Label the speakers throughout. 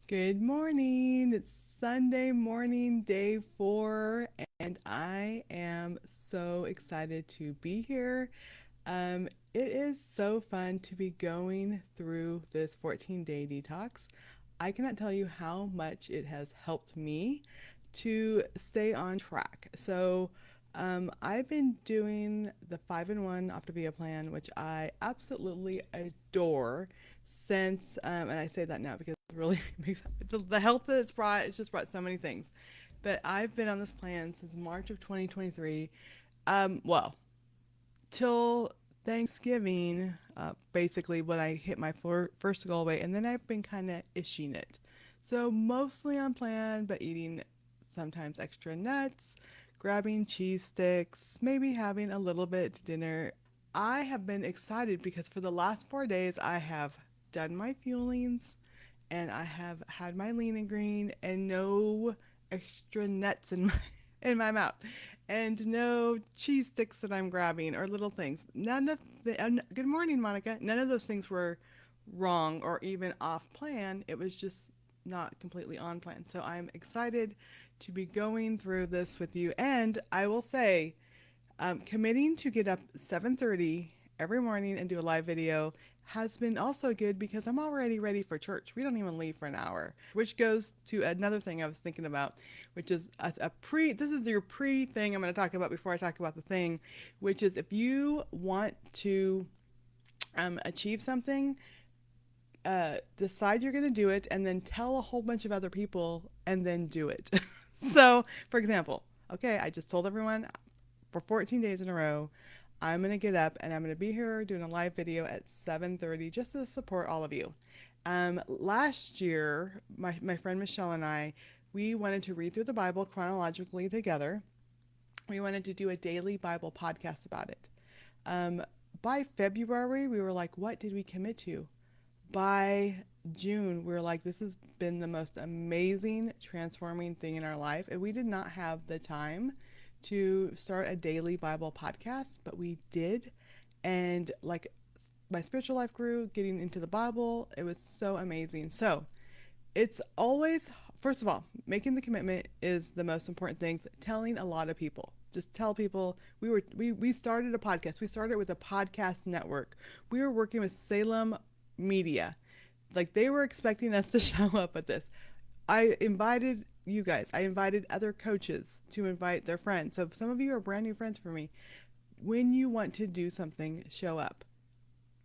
Speaker 1: Good morning. It's Sunday morning, day 4, and I am so excited to be here. It is so fun to be going through this 14-day detox. I cannot tell you how much it has helped me to stay on track. I've been doing the 5-in-1 Optavia plan, which I absolutely adore since, and I say that now because it really makes the health that it's just brought so many things. But I've been on this plan since March of 2023. Well, till Thanksgiving, basically when I hit my first goal weight, and then I've been kind of ishing it. So mostly on plan, but eating sometimes extra nuts, grabbing cheese sticks, maybe having a little bit to dinner. I have been excited because for the last 4 days I have done my fuelings and I have had my lean and green and no extra nuts in my mouth and no cheese sticks that I'm grabbing or little things. None of the good morning, Monica. None of those things were wrong or even off plan. It was just not completely on plan. So I'm excited to be going through this with you. And I will say, committing to get up 7:30 every morning and do a live video has been also good because I'm already ready for church. We don't even leave for an hour, which goes to another thing I was thinking about, which is a pre. This is your pre thing I'm going to talk about before I talk about the thing, which is if you want to achieve something, decide you're going to do it and then tell a whole bunch of other people and then do it. So, for example, okay, I just told everyone for 14 days in a row, I'm going to get up and I'm going to be here doing a live video at 7:30 just to support all of you. Last year, my friend Michelle and I, we wanted to read through the Bible chronologically together. We wanted to do a daily Bible podcast about it. Um, by February, we were like, what did we commit to? By June, we were like, this has been the most amazing, transforming thing in our life. And we did not have the time to start a daily Bible podcast, but we did. And like my spiritual life grew, getting into the Bible, it was so amazing. So it's always, first of all, making the commitment is the most important thing. Telling a lot of people. Just tell people we started a podcast. We started with a podcast network. We were working with Salem Media. Like they were expecting us to show up at this. I invited you guys. I invited other coaches to invite their friends. So if some of you are brand new friends for me, when you want to do something, show up.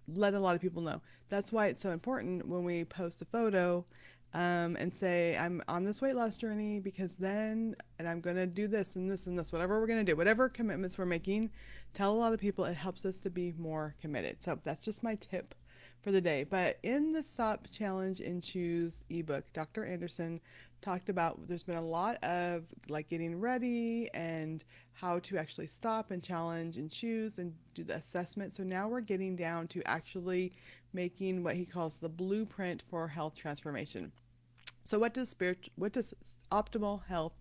Speaker 1: Let a lot of people know. That's why it's so important when we post a photo and say, I'm on this weight loss journey because then, and I'm going to do this and this and this, whatever we're going to do, whatever commitments we're making, tell a lot of people. It helps us to be more committed. So that's just my tip for the day. But in the Stop Challenge and Choose ebook, Dr. Anderson talked about there's been a lot of like getting ready and how to actually stop and challenge and choose and do the assessment. So now we're getting down to actually making what he calls the blueprint for health transformation. So what does optimal health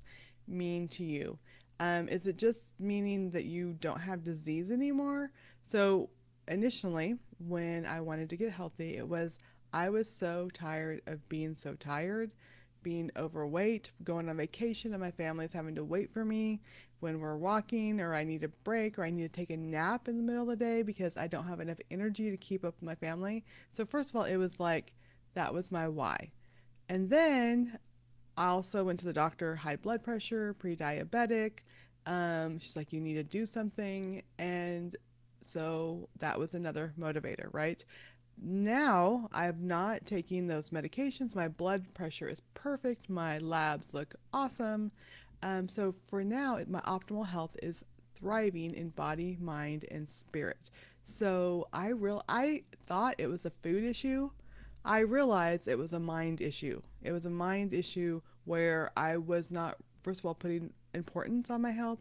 Speaker 1: mean to you? Is it just meaning that you don't have disease anymore? So initially, when I wanted to get healthy, it was I was so tired of being so tired, being overweight, going on vacation, and my family's having to wait for me when we're walking, or I need a break, or I need to take a nap in the middle of the day because I don't have enough energy to keep up with my family. So, first of all, it was like that was my why. And then I also went to the doctor, high blood pressure, pre diabetic. She's like, you need to do something. And so that was another motivator, right? Now I'm not taking those medications. My blood pressure is perfect. My labs look awesome. So for now, my optimal health is thriving in body, mind, and spirit. So I thought it was a food issue. I realized it was a mind issue. It was a mind issue where I was not, first of all, putting importance on my health.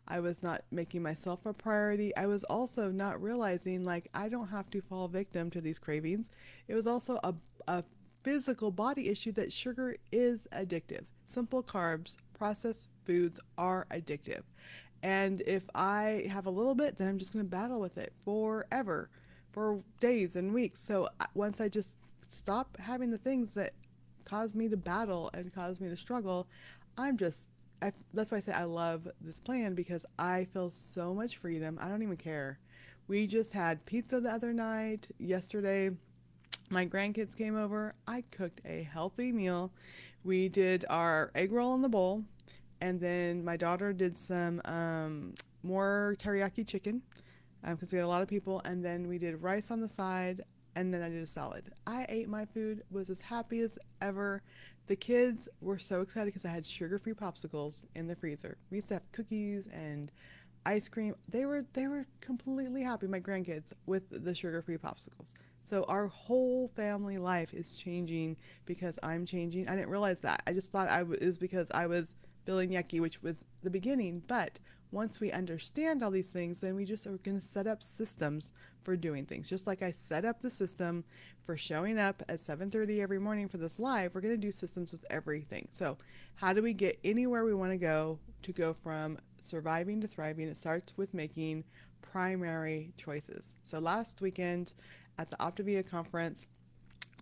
Speaker 1: I was not making myself a priority. I was also not realizing like I don't have to fall victim to these cravings. It was also a physical body issue that sugar is addictive. Simple carbs, processed foods are addictive. And if I have a little bit, then I'm just going to battle with it forever, for days and weeks. So once I just stop having the things that caused me to battle and caused me to struggle. I'm just, that's why I say I love this plan because I feel so much freedom. I don't even care. We just had pizza the other night. Yesterday, my grandkids came over. I cooked a healthy meal. We did our egg roll in the bowl, and then my daughter did some more teriyaki chicken because we had a lot of people, and then we did rice on the side, and then I did a salad. I ate my food, was as happy as ever. The kids were so excited because I had sugar-free popsicles in the freezer. We used to have cookies and ice cream. They were completely happy, my grandkids, with the sugar-free popsicles. So our whole family life is changing because I'm changing. I didn't realize that. I just thought it was because I was feeling yucky, which was the beginning. But once we understand all these things, then we just are going to set up systems for doing things. Just like I set up the system for showing up at 7:30 every morning for this live, we're going to do systems with everything. So how do we get anywhere we want to go from surviving to thriving? It starts with making primary choices. So last weekend at the Optavia conference,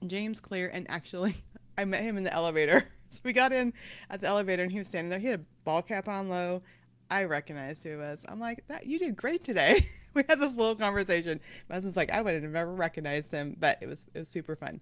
Speaker 1: James Clear, and actually I met him in the elevator. So we got in at the elevator and he was standing there. He had a ball cap on low. I recognized who he was. I'm like, that you did great today. We had this little conversation. My husband's like, I would have never recognized him, but it was super fun.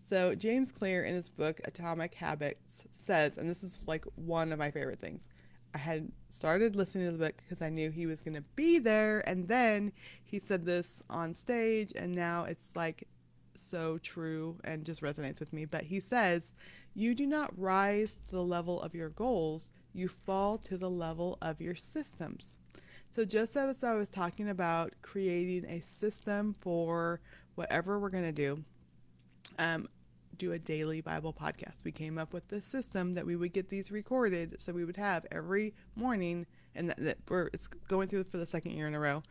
Speaker 1: So James Clear in his book Atomic Habits says, and this is like one of my favorite things. I had started listening to the book because I knew he was going to be there, and then he said this on stage, and now it's like so true and just resonates with me. But he says, you do not rise to the level of your goals, you fall to the level of your systems. So just as I was talking about creating a system for whatever we're going to um, do a daily Bible podcast. We came up with this system that we would get these recorded, so we would have every morning, and it's going through for the second year in a row.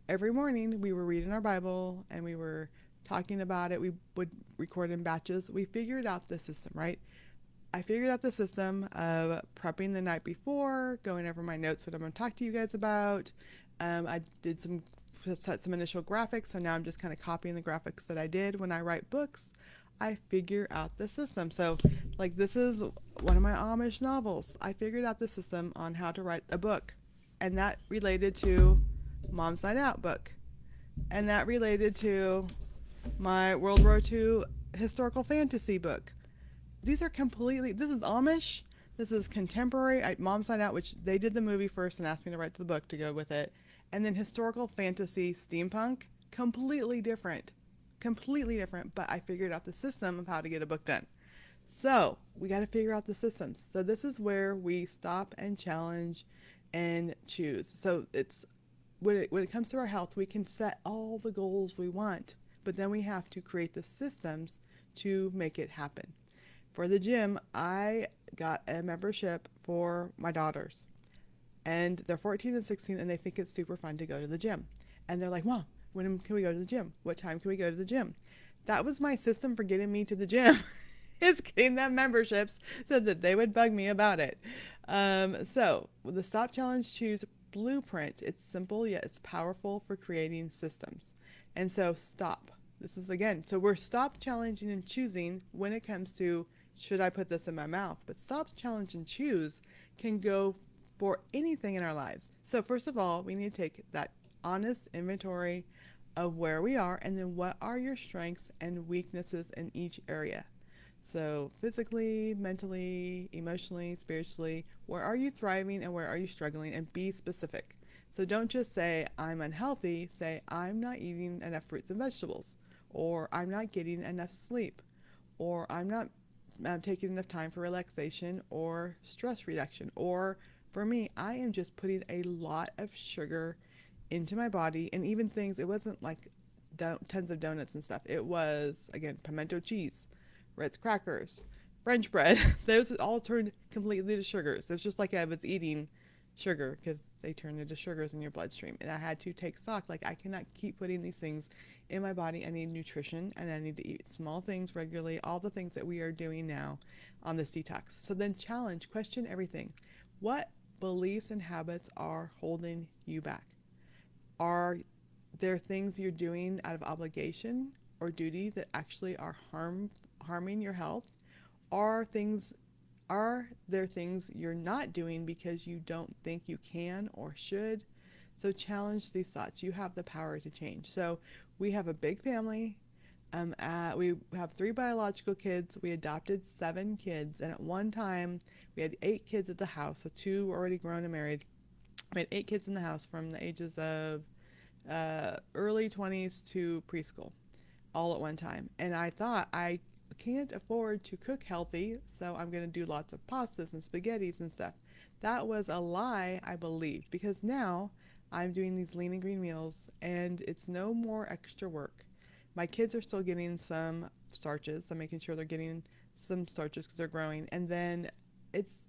Speaker 1: Every morning we were reading our Bible and we were talking about it. We would record in batches. We figured out the system, right? I figured out the system of prepping the night before, going over my notes, what I'm going to talk to you guys about. I did set some initial graphics, so now I'm just kind of copying the graphics that I did when I write books. I figure out the system. So, like, this is one of my Amish novels. I figured out the system on how to write a book, and that related to Mom's Night Out book, and that related to my World War II historical fantasy book. These are completely, this is Amish, this is contemporary, Mom's Night Out, which they did the movie first and asked me to write the book to go with it, and then historical fantasy steampunk, completely different, but I figured out the system of how to get a book done. So we got to figure out the systems. So this is where we stop and challenge and choose. So it's when it comes to our health, we can set all the goals we want, but then we have to create the systems to make it happen. For the gym, I got a membership for my daughters, and they're 14 and 16, and they think it's super fun to go to the gym. And they're like, Mom, when can we go to the gym? What time can we go to the gym? That was my system for getting me to the gym. Is getting them memberships so that they would bug me about it. So the Stop Challenge Choose blueprint, it's simple yet it's powerful for creating systems. And so stop. This is again, so we're stop, challenging, and choosing when it comes to should I put this in my mouth? But stop, challenge, and choose can go for anything in our lives. So first of all, we need to take that honest inventory of where we are, and then what are your strengths and weaknesses in each area. So physically, mentally, emotionally, spiritually, where are you thriving and where are you struggling, and be specific. So don't just say I'm unhealthy, say I'm not eating enough fruits and vegetables, or I'm not getting enough sleep, or I'm not taking enough time for relaxation or stress reduction, or for me, I am just putting a lot of sugar into my body, and even things, it wasn't like tons of donuts and stuff. It was, again, pimento cheese, Ritz crackers, French bread. Those all turned completely to sugars. It's just like I was eating sugar because they turn into sugars in your bloodstream. And I had to take stock. Like, I cannot keep putting these things in my body. I need nutrition, and I need to eat small things regularly, all the things that we are doing now on this detox. So then challenge, question everything. What beliefs and habits are holding you back? Are there things you're doing out of obligation or duty that actually are harming your health? Are things are there things you're not doing because you don't think you can or should? So challenge these thoughts. You have the power to change. So we have a big family. We have three biological kids. We adopted seven kids, and at one time we had 8 kids at the house. So two were already grown and married. We had 8 kids in the house from the ages of early 20s to preschool, all at one time. And I thought I can't afford to cook healthy, so I'm going to do lots of pastas and spaghettis and stuff. That was a lie I believed because now I'm doing these lean and green meals and it's no more extra work. My kids are still getting some starches. I'm making sure they're getting some starches because they're growing. And then it's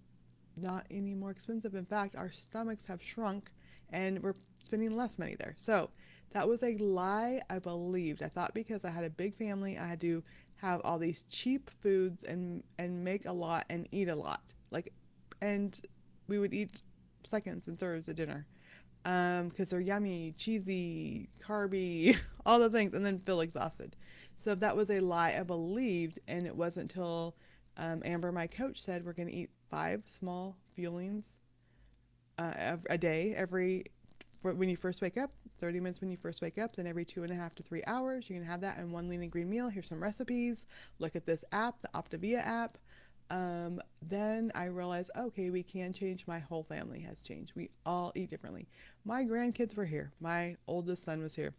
Speaker 1: not any more expensive. In fact, our stomachs have shrunk and we're spending less money there. So that was a lie I believed. I thought because I had a big family, I had to have all these cheap foods and make a lot and eat a lot. Like, and we would eat seconds and thirds at dinner because they're yummy, cheesy, carby, all the things, and then feel exhausted. So that was a lie I believed, and it wasn't until Amber, my coach, said we're going to eat 5 small fuelings a day when you first wake up, 30 minutes when you first wake up, then every 2.5 to 3 hours, you can have that in one lean and green meal. Here's some recipes. Look at this app, the Optavia app. Then I realized, okay, we can change. My whole family has changed. We all eat differently. My grandkids were here. My oldest son was here.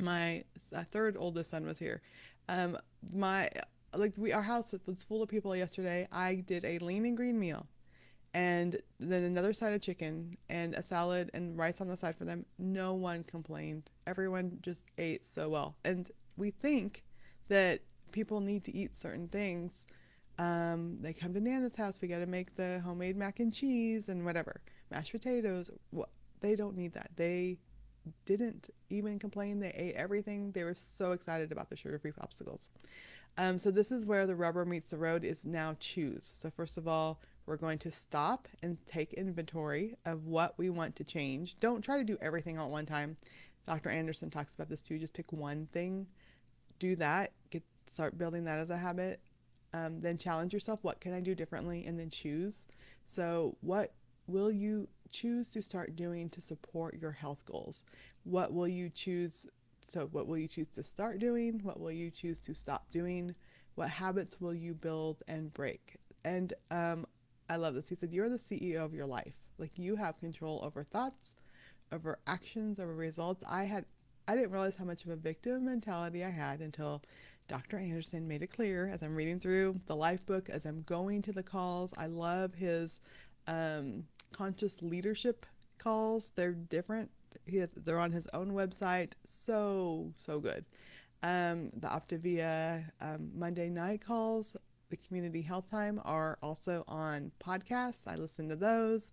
Speaker 1: My third oldest son was here. My our house was full of people yesterday. I did a lean and green meal and then another side of chicken and a salad and rice on the side for them. No one complained. Everyone just ate so well. And we think that people need to eat certain things. They come to Nana's house. We got to make the homemade mac and cheese and whatever, mashed potatoes. They don't need that. They didn't even complain. They ate everything. They were so excited about the sugar-free popsicles. So this is where the rubber meets the road is now choose. So first of all, we're going to stop and take inventory of what we want to change. Don't try to do everything all at one time. Dr. Anderson talks about this too. Just pick one thing, do that, start building that as a habit. Then challenge yourself. What can I do differently? And then choose. So what will you choose to start doing to support your health goals? What will you choose? So what will you choose to start doing? What will you choose to stop doing? What habits will you build and break? And I love this. He said, you're the CEO of your life. Like you have control over thoughts, over actions, over results. I didn't realize how much of a victim mentality I had until Dr. Anderson made it clear as I'm reading through the life book, as I'm going to the calls. I love his conscious leadership calls. They're different. They're on his own website. So good. The Optavia Monday night calls, the community health time are also on podcasts. I listen to those.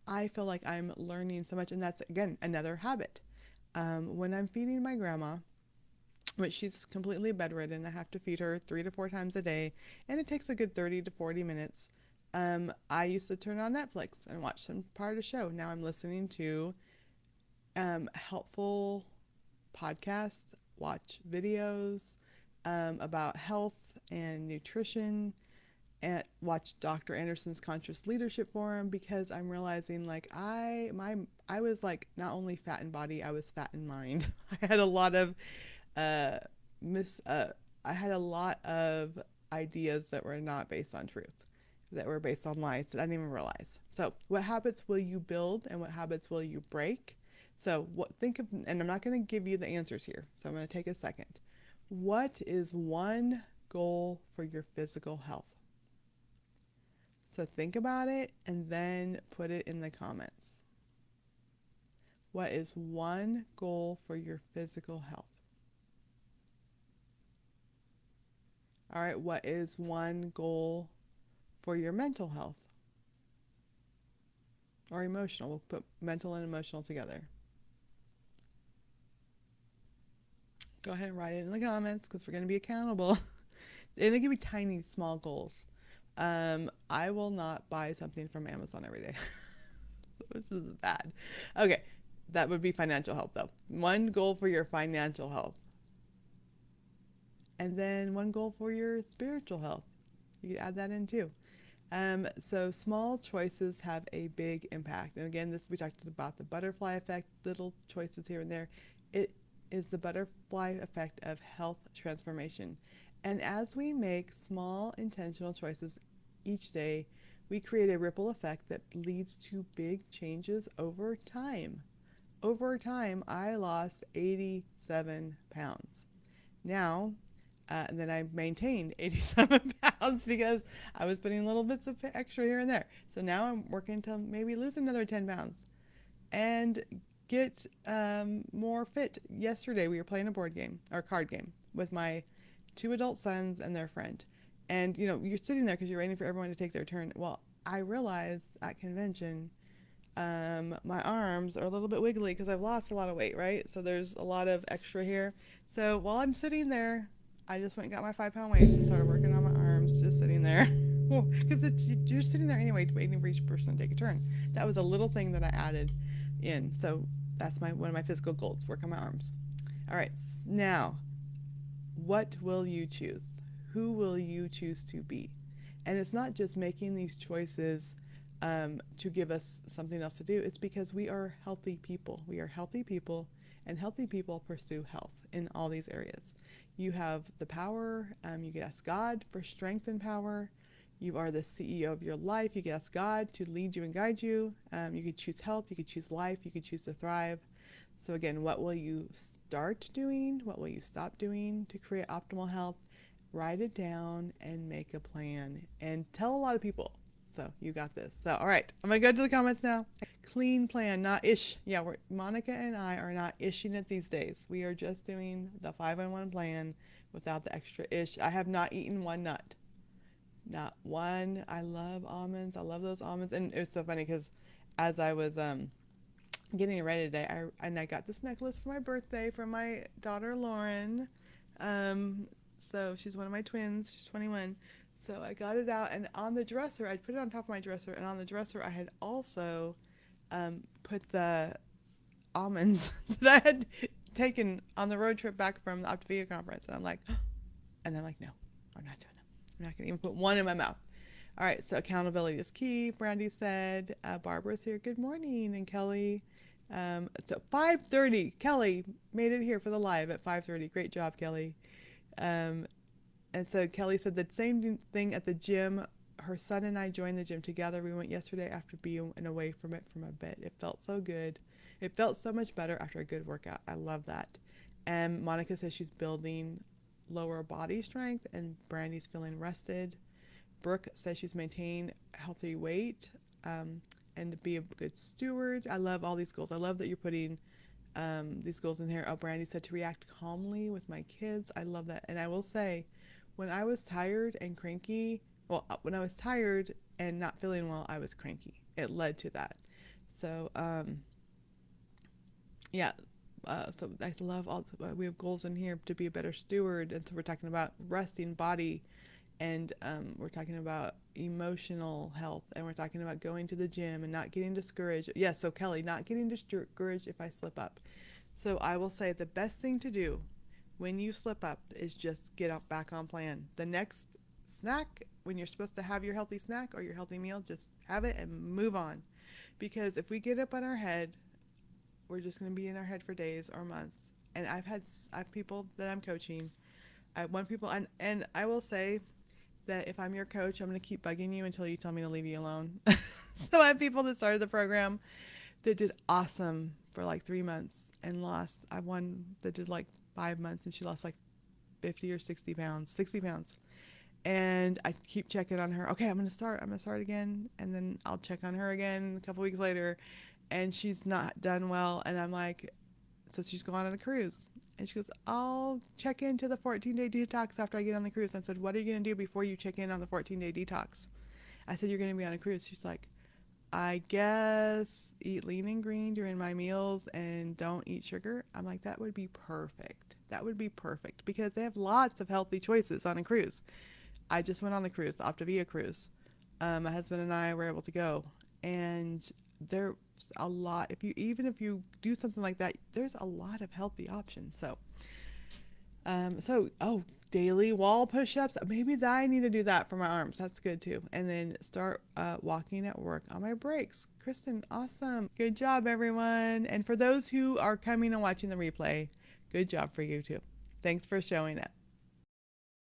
Speaker 1: I feel like I'm learning so much, and that's again another habit. When I'm feeding my grandma, which she's completely bedridden, I have to feed her 3 to 4 times a day, and it takes a good 30 to 40 minutes. I used to turn on Netflix and watch some part of the show. Now I'm listening to helpful podcasts, watch videos about health and nutrition, and watch Dr. Anderson's Conscious Leadership Forum because I'm realizing like I was like not only fat in body, I was fat in mind. I had a lot of uh, I had a lot of ideas that were not based on truth, that were based on lies that I didn't even realize. So, what habits will you build and what habits will you break? So, think of, and I'm not going to give you the answers here. So, I'm going to take a second. What is one goal for your physical health? So, think about it and then put it in the comments. What is one goal for your physical health? All right, what is one goal for your mental health or emotional? We'll put mental and emotional together. Go ahead and write it in the comments because we're going to be accountable. And it can be tiny, small goals. I will not buy something from Amazon every day. This is bad. Okay, that would be financial health though. One goal for your financial health. And then one goal for your spiritual health, You could add that in too. So small choices have a big impact. And again, this we talked about the butterfly effect, little choices here and there. It is the butterfly effect of health transformation. And as we make small intentional choices each day, we create a ripple effect that leads to big changes over time. Over time, I lost 87 pounds. Now, and then I maintained 87 pounds because I was putting little bits of extra here and there. So now I'm working to maybe lose another 10 pounds and get more fit. Yesterday we were playing a board game or card game with my two adult sons and their friend. And you know, you're sitting there because you're waiting for everyone to take their turn. Well, I realized at convention my arms are a little bit wiggly because I've lost a lot of weight, right? So there's a lot of extra here. So while I'm sitting there, I just went and got my 5 pound weights and started working on my arms, just sitting there. Because you're sitting there anyway, waiting for each person to take a turn. That was a little thing that I added in. So that's one of my physical goals: work on my arms. All right, now, what will you choose? Who will you choose to be? And it's not just making these choices to give us something else to do. It's because we are healthy people. We are healthy people, and healthy people pursue health in all these areas. You have the power. You can ask God for strength and power. You are the CEO of your life. You can ask God to lead you and guide you. You could choose health. You could choose life. You could choose to thrive. So again, what will you start doing? What will you stop doing to create optimal health? Write it down and make a plan and tell a lot of people. So you got this. So, all right, I'm going to go to the comments now. Clean plan, not ish. Yeah, Monica and I are not ishing it these days. We are just doing the 5-in-1 plan without the extra ish. I have not eaten one nut. Not one. I love almonds. I love those almonds. And it was so funny because as I was getting ready today, I got this necklace for my birthday from my daughter Lauren. So she's one of my twins. She's 21. So I got it out, and on the dresser, I'd put it on top of my dresser, and on the dresser I had also put the almonds that I had taken on the road trip back from the Optavia conference. And I'm like, and I'm like, no, I'm not doing it. I'm not going to even put one in my mouth. All right, so accountability is key. Brandy said, Barbara's here. Good morning. And Kelly, so 5:30. Kelly made it here for the live at 5:30. Great job, Kelly. And so Kelly said the same thing at the gym. Her son and I joined the gym together. We went yesterday after being away from it from a bit. It felt so good. It felt so much better after a good workout. I love that. And Monica says she's building lower body strength, and Brandy's feeling rested. Brooke says she's maintained healthy weight and to be a good steward. I love all these goals. I love that you're putting these goals in here. Oh, Brandy said to react calmly with my kids. I love that. And I will say, when I was tired and cranky, when I was tired and not feeling well, I was cranky. It led to that. So, yeah. So I love we have goals in here to be a better steward. And so we're talking about resting body, and we're talking about emotional health, and we're talking about going to the gym and not getting discouraged. Yes, so Kelly, not getting discouraged if I slip up. So I will say the best thing to do when you slip up is just get up back on plan. The next snack, when you're supposed to have your healthy snack or your healthy meal, just have it and move on. Because if we get up on our head, we're just going to be in our head for days or months. And I've people that I'm coaching. I want people, and I will say that if I'm your coach, I'm going to keep bugging you until you tell me to leave you alone. So I have people that started the program that did awesome for like 3 months and lost. I have one that did like 5 months and she lost like 50 or 60 pounds. And I keep checking on her. Okay, I'm going to start again. And then I'll check on her again a couple weeks later. And she's not done well. And I'm like, so she's going on a cruise. And she goes, I'll check into the 14-day detox after I get on the cruise. And I said, what are you going to do before you check in on the 14-day detox? I said, you're going to be on a cruise. She's like, I guess eat lean and green during my meals and don't eat sugar. I'm like, that would be perfect. That would be perfect because they have lots of healthy choices on a cruise. I just went on the cruise, the Optavia cruise. My husband and I were able to go, and there's a lot. If you do something like that, there's a lot of healthy options. So Daily wall push-ups. Maybe that I need to do that for my arms. That's good too. And then start walking at work on my breaks. Kristen, awesome. Good job, everyone. And for those who are coming and watching the replay, good job for you too. Thanks for showing up.